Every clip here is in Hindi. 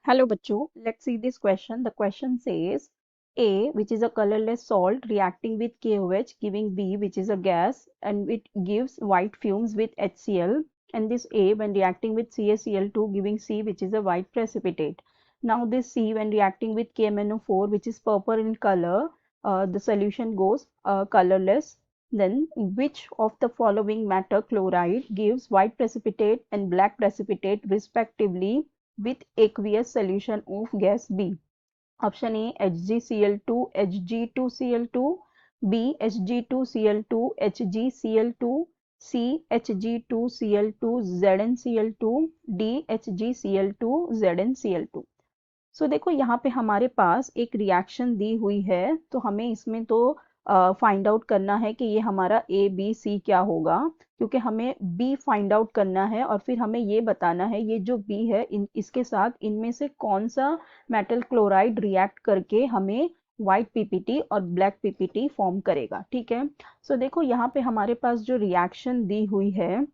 Hello bachcho, let's see this question. The question says A, which is a colorless salt reacting with KOH giving B, which is a gas, and it gives white fumes with HCl, and this A when reacting with CaCl2 giving C, which is a white precipitate. Now this C when reacting with KMnO4, which is purple in color, the solution goes colorless. Then which of the following matter chloride gives white precipitate and black precipitate respectively with aqueous solution of gas B? Option A HgCl2 Hg2Cl2, B Hg2Cl2 HgCl2, C Hg2Cl2 ZnCl2, D HgCl2 ZnCl2। सो देखो यहाँ पे हमारे पास एक रिएक्शन दी हुई है, तो हमें इसमें तो फाइंड आउट करना है कि ये हमारा ए बी सी क्या होगा, क्योंकि हमें बी फाइंड आउट करना है और फिर हमें ये बताना है ये जो बी है इसके साथ इनमें से कौन सा मेटल क्लोराइड रिएक्ट करके हमें व्हाइट पीपीटी और ब्लैक पीपीटी फॉर्म करेगा। ठीक है, सो देखो यहाँ पे हमारे पास जो रिएक्शन दी हुई है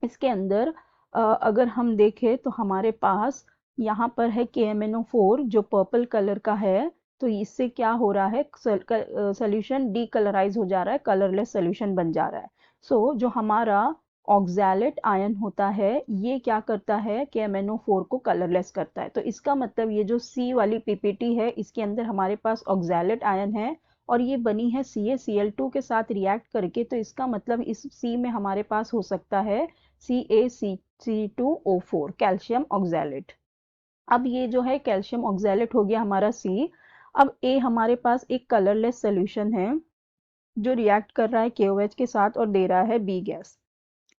इसके अंदर अगर हम देखें तो हमारे पास यहाँ पर है KMnO4 जो पर्पल कलर का है, तो इससे क्या हो रहा है, सोल्यूशन डीकलराइज हो जा रहा है, कलरलेस सोल्यूशन बन जा रहा है। सो जो हमारा ऑक्सैलेट आयन होता है ये क्या करता है, KMnO4 को कलरलेस करता है। तो इसका मतलब ये जो C वाली पीपीटी है इसके अंदर हमारे पास ऑक्सैलेट आयन है और ये बनी है CaCl2 के साथ रिएक्ट करके, तो इसका मतलब इस C में हमारे पास हो सकता है CaC2O4 कैल्शियम ऑक्सैलेट। अब ये जो है कैल्शियम ऑक्सैलेट हो गया हमारा C। अब A हमारे पास एक कलरलेस सोल्यूशन है जो रिएक्ट कर रहा है KOH के साथ और दे रहा है B गैस।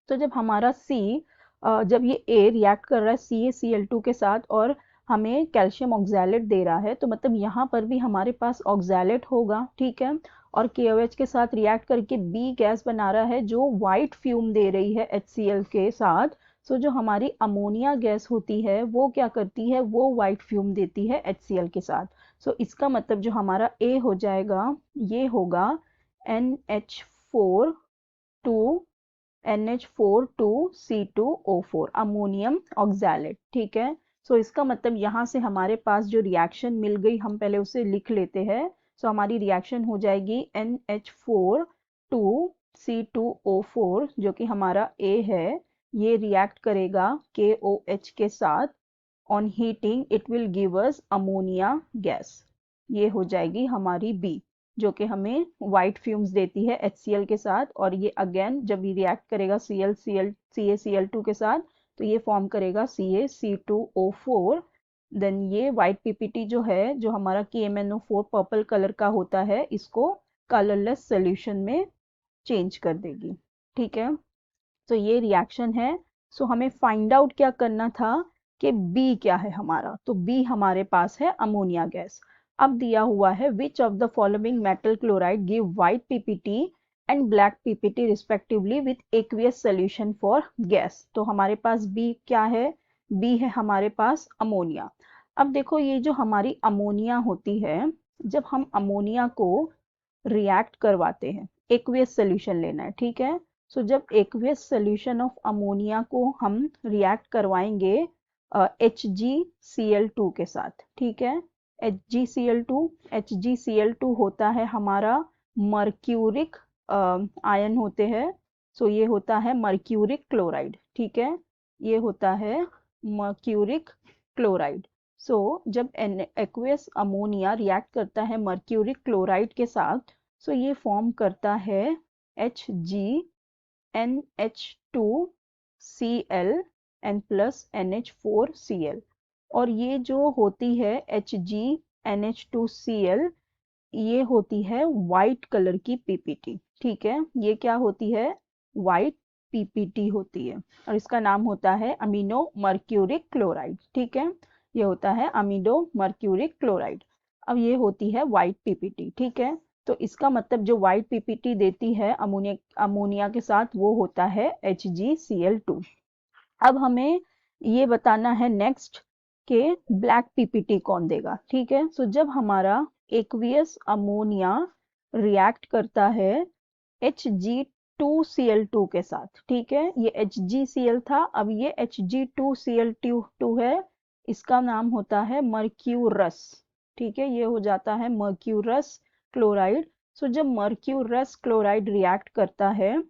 तो जब हमारा C जब ये A रिएक्ट कर रहा है CaCl2 के साथ और हमें कैल्शियम ऑक्सैलेट दे रहा है, तो मतलब यहाँ पर भी हमारे पास ऑक्सैलेट होगा। ठीक है, और KOH के साथ रिएक्ट करके B गैस बना रहा है जो वाइट फ्यूम दे रही है HCl के साथ। सो जो हमारी अमोनिया गैस होती है वो क्या करती है, वो वाइट फ्यूम देती है HCl के साथ। सो इसका मतलब जो हमारा A हो जाएगा ये होगा NH4 2 NH4 2 C2O4 ammonium oxalate. ठीक है, सो इसका मतलब यहाँ से हमारे पास जो रिएक्शन मिल गई हम पहले उसे लिख लेते हैं। सो हमारी रिएक्शन हो जाएगी NH4 2C2O4 जो कि हमारा A है, ये रिएक्ट करेगा KOH के साथ। On heating it will give us ammonia gas, ये हो जाएगी हमारी B जो कि हमें वाइट फ्यूम्स देती है HCl के साथ। और ये अगेन जब ये रिएक्ट करेगा CaCl2 के साथ तो ये फॉर्म करेगा CaC2O4। देन ये वाइट पीपीटी जो है जो हमारा KMnO4 पर्पल कलर का होता है इसको कलरलेस सोल्यूशन में चेंज कर देगी। ठीक है, तो ये रिएक्शन है। सो हमें फाइंड आउट क्या करना था कि बी क्या है हमारा, तो बी हमारे पास है अमोनिया गैस। अब दिया हुआ है which of the following metal chloride give white PPT and black PPT respectively with aqueous solution for gas. तो हमारे पास बी क्या है, बी है हमारे पास अमोनिया। अब देखो ये जो हमारी अमोनिया होती है, जब हम अमोनिया को रिएक्ट करवाते हैं, एक्वियस सोल्यूशन लेना है। ठीक है, सो जब एक्वियस सोल्यूशन ऑफ अमोनिया को हम रिएक्ट करवाएंगे HgCl2 के साथ। ठीक है, HgCl2 होता है हमारा मर्क्यूरिक आयन होते हैं। सो ये होता है मर्क्यूरिक क्लोराइड। ठीक है, ये होता है मर्क्यूरिक क्लोराइड। सो जब एक्वियस अमोनिया रिएक्ट करता है मर्क्यूरिक क्लोराइड के साथ, सो ये फॉर्म करता है HgNH2Cl n प्लस NH4Cl। और ये जो होती है HgNH2Cl ये होती है वाइट कलर की पीपीटी। ठीक है, ये क्या होती है, वाइट पीपीटी होती है और इसका नाम होता है अमीनो मर्क्यूरिक क्लोराइड। ठीक है, ये होता है अमीनो मर्क्यूरिक क्लोराइड। अब ये होती है वाइट पीपीटी। ठीक है, तो इसका मतलब जो वाइट पीपीटी देती है अमोनिया के साथ वो होता है HgCl2। अब हमें ये बताना है नेक्स्ट के ब्लैक पीपीटी कौन देगा। ठीक है, सो जब हमारा एक्वियस अमोनिया रिएक्ट करता है Hg2Cl2 के साथ। ठीक है, ये HgCl था, अब ये Hg2Cl2 है, इसका नाम होता है मर्क्यूरस। ठीक है, ये हो जाता है मर्क्यूरस क्लोराइड। सो जब मर्क्यूरस क्लोराइड रिएक्ट करता है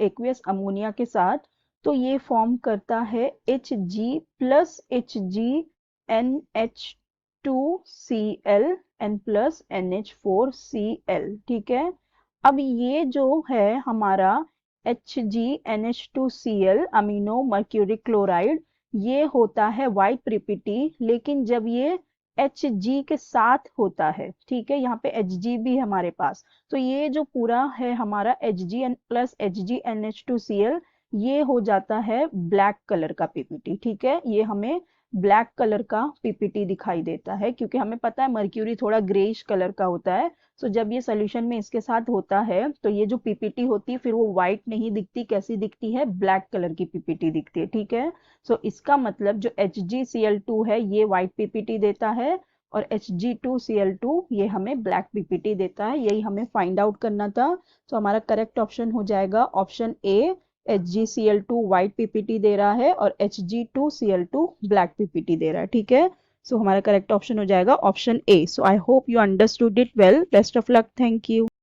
एक्वियस अमोनिया के साथ, तो ये फॉर्म करता है Hg plus HgNH2Cl n plus NH4Cl। ठीक है, अब ये जो है हमारा HgNH2Cl अमीनो मर्क्यूरिक क्लोराइड, ये होता है वाइट पीपीटी, लेकिन जब ये Hg के साथ होता है, ठीक है, यहाँ पे Hg भी है हमारे पास, तो ये जो पूरा है हमारा Hg प्लस HgNH2Cl, ये हो जाता है ब्लैक कलर का पीपीटी। ठीक है, ये हमें ब्लैक कलर का पीपीटी दिखाई देता है, क्योंकि हमें पता है मर्क्यूरी थोड़ा ग्रेइश कलर का होता है। सो जब ये सोल्यूशन में इसके साथ होता है, तो ये जो पीपीटी होती है फिर वो व्हाइट नहीं दिखती, कैसी दिखती है, ब्लैक कलर की पीपीटी दिखती है। ठीक है, सो इसका मतलब जो HgCl2 है ये व्हाइट पीपीटी देता है, और Hg2Cl2 ये हमें ब्लैक पीपीटी देता है। यही हमें फाइंड आउट करना था। तो हमारा करेक्ट ऑप्शन हो जाएगा option A, HgCl2 white PPT दे रहा है और Hg2Cl2 ब्लैक पीपीटी दे रहा है। ठीक है, सो हमारा करेक्ट ऑप्शन हो जाएगा option A. So I hope you understood it well. Best of luck, thank you.